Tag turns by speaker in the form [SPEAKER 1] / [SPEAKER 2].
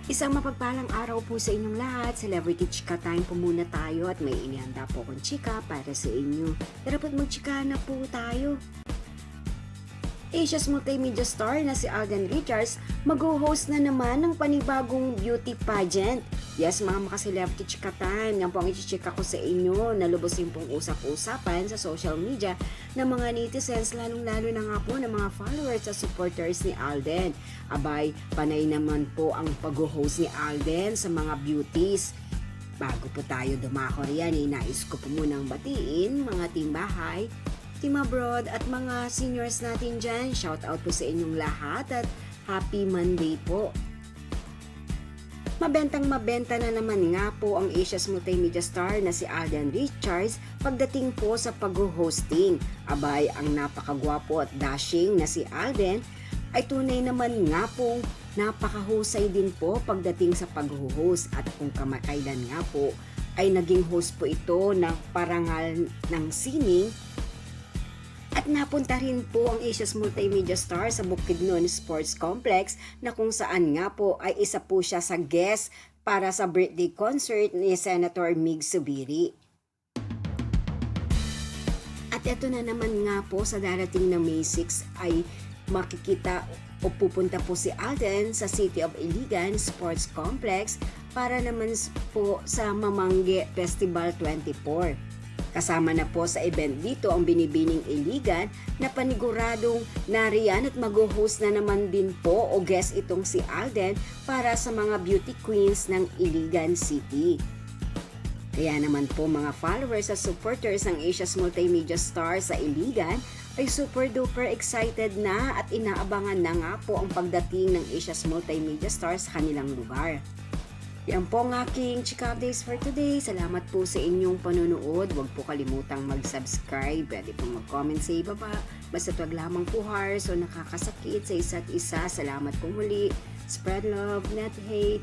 [SPEAKER 1] Isang mapagpalang araw po sa inyong lahat. Celebrity Chika Time po muna tayo at may inihanda po akong chika para sa inyo. Tara po't magchika na po tayo. Asia's multimedia star na si Alden Richards mag-host na naman ng panibagong beauty pageant. Yes, mga maka-celebrity chika time, yan po ang ichichika ko sa inyo na lubos yung pong usap-usapan sa social media ng mga netizens, lalong-lalo na nga po ng mga followers at supporters ni Alden. Abay, panay naman po ang pag-host ni Alden sa mga beauties. Bago po tayo dumako riyan, nais ko po munang batiin mga team bahay, team abroad at mga seniors natin dyan. Shout out po sa inyong lahat at happy Monday po. Mabentang mabenta na naman nga po ang Asia's multimedia star na si Alden Richards pagdating po sa pag-hosting. Abay, ang napakagwapo at dashing na si Alden ay tunay naman nga pong napakahusay din po pagdating sa pag-host at kung kamakailan nga po ay naging host po ito ng parangal ng sining. At napunta rin po ang Asia's multimedia star sa Bukidnon Sports Complex na kung saan nga po ay isa po siya sa guest para sa birthday concert ni Senator Mig Zubiri. At ito na naman nga po sa darating na May 6 ay makikita o pupunta po si Alden sa City of Iligan Sports Complex para naman po sa Mamangge Festival 24. Kasama na po sa event dito ang Binibining Iligan na paniguradong nariyan at mag-host na naman din po o guest itong si Alden para sa mga beauty queens ng Iligan City. Kaya naman po mga followers at supporters ng Asia's multimedia star sa Iligan ay super duper excited na at inaabangan na nga po ang pagdating ng Asia's multimedia star sa kanilang lugar. Yan po ang aking chika updates for today. Salamat po sa inyong panonood. Huwag po kalimutang mag-subscribe. Pwede pong mag-comment sa ibaba. Basta wag lamang po harsh o nakakasakit sa isa't isa. Salamat po muli. Spread love, not hate.